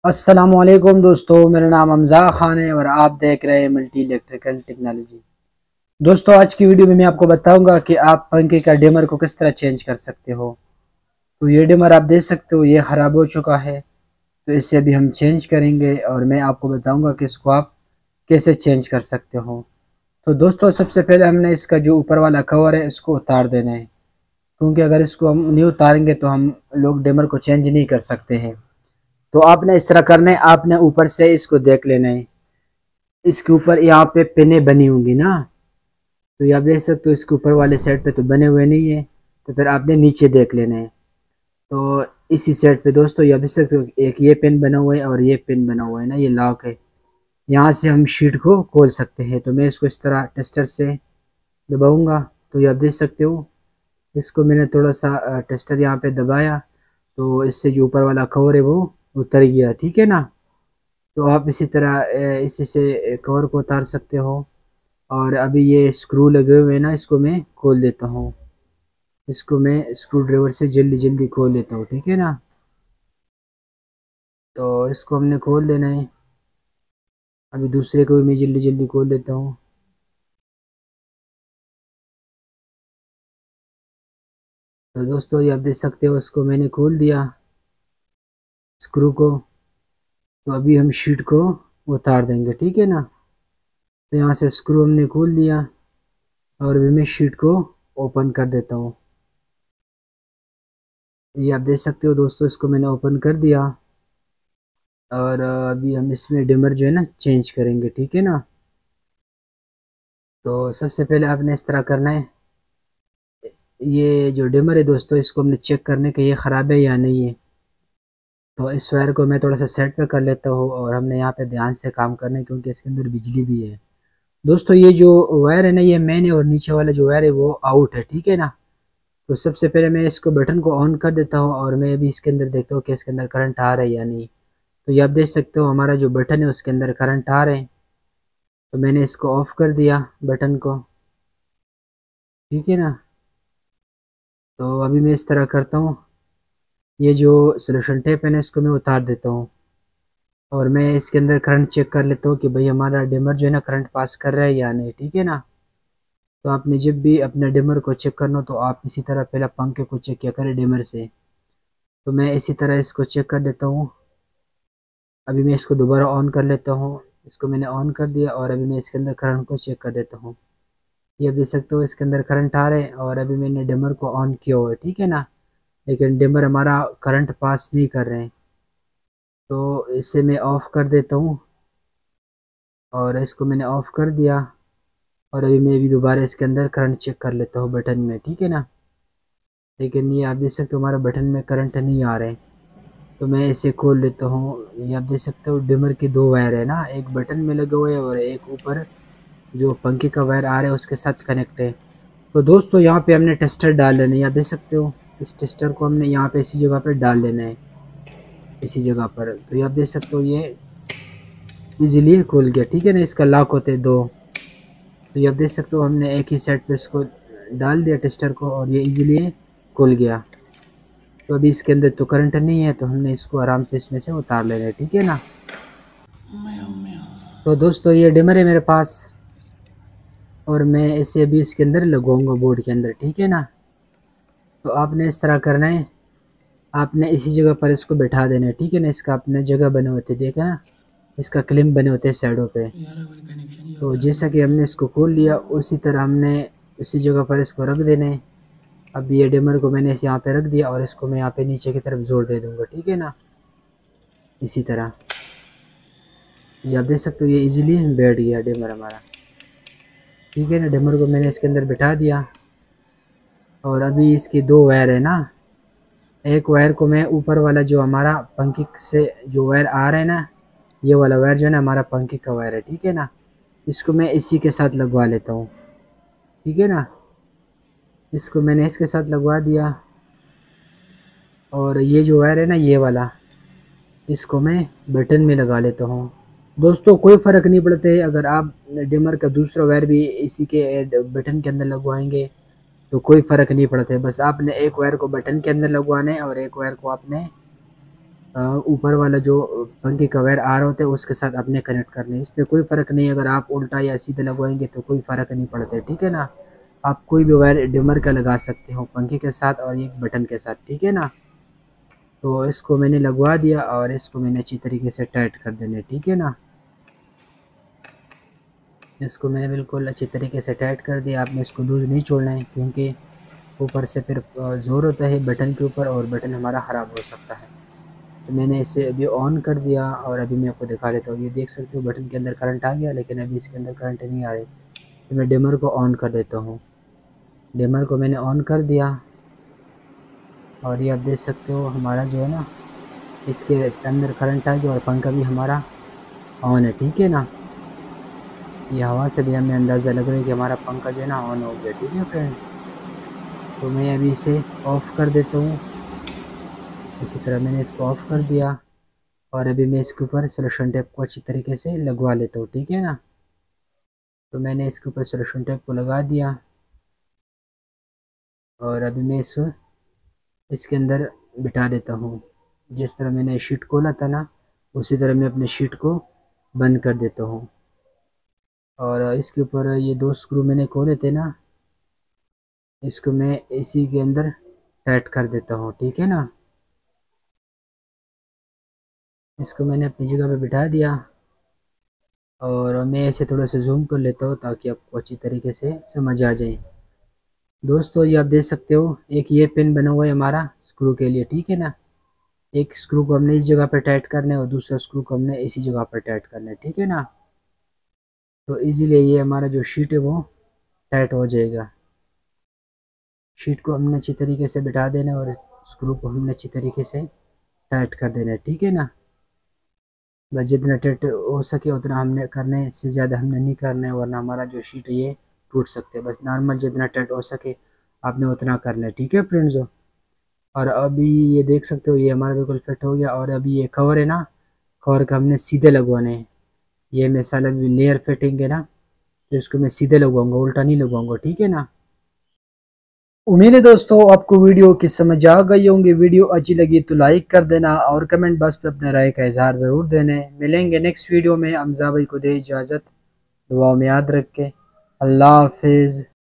अस्सलामुअलैकुम दोस्तों, मेरा नाम हमजा खान है और आप देख रहे हैं मल्टी इलेक्ट्रिकल टेक्नोलॉजी। दोस्तों, आज की वीडियो में मैं आपको बताऊंगा कि आप पंखे का डिमर को किस तरह चेंज कर सकते हो। तो ये डिमर आप देख सकते हो, ये ख़राब हो चुका है। तो इसे अभी हम चेंज करेंगे और मैं आपको बताऊंगा कि इसको आप कैसे चेंज कर सकते हो। तो दोस्तों, सबसे पहले हमने इसका जो ऊपर वाला कवर है इसको उतार देना है, क्योंकि अगर इसको हम नहीं उतारेंगे तो हम लोग डिमर को चेंज नहीं कर सकते हैं। तो आपने इस तरह करना है, आपने ऊपर से इसको देख लेना है। इसके ऊपर यहाँ पे पिने बनी होंगी ना, तो ये आप देख सकते हो। इसके ऊपर वाले साइड पे तो बने हुए नहीं है, तो फिर आपने नीचे देख लेना है। तो इसी साइड पे दोस्तों ये आप देख सकते हो, एक ये पिन बना हुआ है और ये पिन बना हुआ है ना, ये लॉक है। यहाँ से हम शीट को खोल सकते हैं। तो मैं इसको इस तरह टेस्टर से दबाऊंगा, तो ये आप देख सकते हो। इसको मैंने थोड़ा सा टेस्टर यहाँ पे दबाया, तो इससे जो ऊपर वाला कवर है वो उतर गया। ठीक है ना। तो आप इसी तरह इसी से कवर को उतार सकते हो। और अभी ये स्क्रू लगे हुए हैं ना, इसको मैं खोल देता हूँ। इसको मैं स्क्रू ड्राइवर से जल्दी जल्दी खोल लेता हूँ। ठीक है ना। तो इसको हमने खोल देना है। अभी दूसरे को भी मैं जल्दी जल्दी खोल लेता हूँ। तो दोस्तों ये आप देख सकते हो, इसको मैंने खोल दिया स्क्रू को। तो अभी हम शीट को उतार देंगे। ठीक है ना। तो यहाँ से स्क्रू हमने खोल दिया और अभी मैं शीट को ओपन कर देता हूँ। ये आप देख सकते हो दोस्तों, इसको मैंने ओपन कर दिया। और अभी हम इसमें डिमर जो है ना चेंज करेंगे। ठीक है ना। तो सबसे पहले आपने इस तरह करना है, ये जो डिमर है दोस्तों, इसको हमने चेक करने के ये ख़राब है या नहीं है। तो इस वायर को मैं थोड़ा सा सेट पे कर लेता हूँ और हमने यहाँ पे ध्यान से काम करना है, क्योंकि इसके अंदर बिजली भी है। दोस्तों, ये जो वायर है ना, ये मेन है और नीचे वाला जो वायर है वो आउट है। ठीक है ना। तो सबसे पहले मैं इसको बटन को ऑन कर देता हूँ और मैं अभी इसके अंदर देखता हूँ कि इसके अंदर करंट आ रहा है या नहीं। तो ये आप देख सकते हो, हमारा जो बटन है उसके अंदर करंट आ रहे हैं। तो मैंने इसको ऑफ कर दिया बटन को। ठीक है ना। तो अभी मैं इस तरह करता हूँ, ये जो सोल्यूशन टेप है ना, इसको मैं उतार देता हूँ और मैं इसके अंदर करंट चेक कर लेता हूँ कि भाई हमारा डिमर जो है ना करंट पास कर रहा है या नहीं। ठीक है ना। तो आपने जब भी अपने डिमर को चेक करना हो तो आप इसी तरह पहले पंखे को चेक किया करें डिमर से। तो मैं इसी तरह इसको चेक कर देता हूँ। अभी मैं इसको दोबारा ऑन कर लेता हूँ। इसको मैंने ऑन कर दिया और अभी मैं इसके अंदर करंट को चेक कर देता हूँ। ये आप देख सकते हो, इसके अंदर करंट आ रहे हैं और अभी मैंने डिमर को ऑन किया हुआ है। ठीक है ना। लेकिन डिमर हमारा करंट पास नहीं कर रहे हैं। तो इसे मैं ऑफ़ कर देता हूँ और इसको मैंने ऑफ़ कर दिया। और अभी मैं भी दोबारा इसके अंदर करंट चेक कर लेता हूँ बटन में। ठीक है ना। लेकिन ये आप देख सकते हो, हमारा बटन में करंट नहीं आ रहे हैं। तो मैं इसे खोल लेता हूँ। ये आप देख सकते हो, डिमर के दो वायर है ना, एक बटन में लगे हुए है और एक ऊपर जो पंखे का वायर आ रहा है उसके साथ कनेक्ट है। तो दोस्तों, यहाँ पे हमने टेस्टर डाल लेना है। आप देख सकते हो, इस टेस्टर को हमने यहाँ पे इसी जगह पर डाल लेना है, इसी जगह पर। तो ये आप देख सकते हो, ये इजीली खुल गया। ठीक है ना। इसका लॉक होते हैं दो। तो ये आप देख सकते हो, हमने एक ही साइड पे इसको डाल दिया टेस्टर को और ये इजीली खुल गया। तो अभी इसके अंदर तो करंट नहीं है, तो हमने इसको आराम से इसमें से उतार लेना है। ठीक है ना। तो दोस्तों, ये डिमर है मेरे पास और मैं इसे अभी इसके अंदर लगवाऊंगा बोर्ड के अंदर। ठीक है ना। तो आपने इस तरह करना है, आपने इसी जगह पर इसको बैठा देना है। ठीक है ना। इसका अपने जगह बने होते देखा ना, इसका क्लिप बने होते हैं साइडों पे। तो जैसा कि हमने इसको खोल लिया, उसी तरह हमने उसी जगह पर इसको रख देना है। अब ये डिमर को मैंने इसे यहाँ पे रख दिया और इसको मैं यहाँ पे नीचे की तरफ जोड़ दे दूँगा। ठीक है ना। इसी तरह ये आप देख सकते हो, ये इजीली बैठ गया डिमर हमारा। ठीक है ना। डिमर को मैंने इसके अंदर बिठा दिया और अभी इसके दो वायर है ना, एक वायर को मैं ऊपर वाला जो हमारा पंखे से जो वायर आ रहा है ना, ये वाला वायर जो है ना हमारा पंखे का वायर है। ठीक है ना। इसको मैं इसी के साथ लगवा लेता हूँ। ठीक है ना। इसको मैंने इसके साथ लगवा दिया और ये जो वायर है ना, ये वाला, इसको मैं बटन में लगा लेता हूँ। दोस्तों, कोई फ़र्क नहीं पड़ता है अगर आप डिमर का दूसरा वायर भी इसी के बटन के अंदर लगवाएंगे, तो कोई फ़र्क नहीं पड़ता है। बस आपने एक वायर को बटन के अंदर लगवाना है और एक वायर को आपने ऊपर वाला जो पंखे का वायर आ रहा होता है उसके साथ अपने कनेक्ट करने, इसमें कोई फ़र्क नहीं, अगर आप उल्टा या सीधे लगवाएंगे तो कोई फ़र्क नहीं पड़ता है, ठीक है ना। आप कोई भी वायर डिमर का लगा सकते हो पंखे के साथ और एक बटन के साथ, ठीक है ना। तो इसको मैंने लगवा दिया और इसको मैंने अच्छी तरीके से टाइट कर देना, ठीक है ना। इसको मैंने बिल्कुल अच्छी तरीके से टाइट कर दिया। आपने इसको लूज़ नहीं छोड़ना है क्योंकि ऊपर से फिर ज़ोर होता है बटन के ऊपर और बटन हमारा ख़राब हो सकता है। तो मैंने इसे अभी ऑन कर दिया और अभी मैं आपको दिखा देता हूँ। ये देख सकते हो बटन के अंदर करंट आ गया, लेकिन अभी इसके अंदर करंट नहीं आ रही। तो मैं डिमर को ऑन कर देता हूँ। डिमर को मैंने ऑन कर दिया और ये आप देख सकते हो हमारा जो है ना, इसके अंदर करंट आ गया और पंखा भी हमारा ऑन है, ठीक है ना। ये हवा से भी हमें अंदाज़ा लग रहा है कि हमारा पंखा जो है ना ऑन हो गया, ठीक है फ्रेंड्स। तो मैं अभी इसे ऑफ़ कर देता हूँ। इसी तरह मैंने इसको ऑफ़ कर दिया और अभी मैं इसके ऊपर सॉल्यूशन टेप को अच्छी तरीके से लगवा लेता हूँ, ठीक है ना। तो मैंने इसके ऊपर सॉल्यूशन टेप को लगा दिया और अभी मैं इसके अंदर बिठा देता हूँ। जिस तरह मैंने शीट खोला था ना, उसी तरह मैं अपने शीट को बंद कर देता हूँ। और इसके ऊपर ये 2 स्क्रू मैंने खोले थे ना, इसको मैं इसी के अंदर टाइट कर देता हूँ, ठीक है ना। इसको मैंने अपनी जगह पे बिठा दिया और मैं इसे थोड़ा सा जूम कर लेता हूँ ताकि आपको अच्छी तरीके से समझ आ जाए। दोस्तों ये आप देख सकते हो, एक ये पिन बना हुआ है हमारा स्क्रू के लिए, ठीक है ना। एक स्क्रू को हमने इस जगह पर टाइट करना है और दूसरा स्क्रू को हमने इसी जगह पर टाइट करना है, ठीक है ना। तो इजीली ये हमारा जो शीट है वो टाइट हो जाएगा। शीट को हमने अच्छी तरीके से बिठा देना है और स्क्रू को हमने अच्छी तरीके से टाइट कर देना है, ठीक है ना। बस जितना टाइट हो सके उतना हमने करना है, इससे ज़्यादा हमने नहीं करना है वरना हमारा जो शीट है ये टूट सकते हैं। बस नॉर्मल जितना टाइट हो सके आपने उतना करना है, ठीक है फ्रेंड्स। और अभी ये देख सकते हो ये हमारा बिल्कुल फिट हो गया। और अभी ये कवर है ना, कवर का हमने सीधे लगवाने हैं। ये मिसाल अभी लेयर फिटिंग है ना, तो इसको मैं सीधे लगवाऊंगा, उल्टा नहीं लगवाऊंगा, ठीक है ना। उम्मीद है दोस्तों आपको वीडियो की समझ आ गई होंगी। वीडियो अच्छी लगी तो लाइक कर देना और कमेंट बॉक्स पे अपने राय का इजहार ज़रूर देने। मिलेंगे नेक्स्ट वीडियो में। हमजा भाई को दे इजाज़त, दुआ में याद रख के। अल्लाह हाफिज़।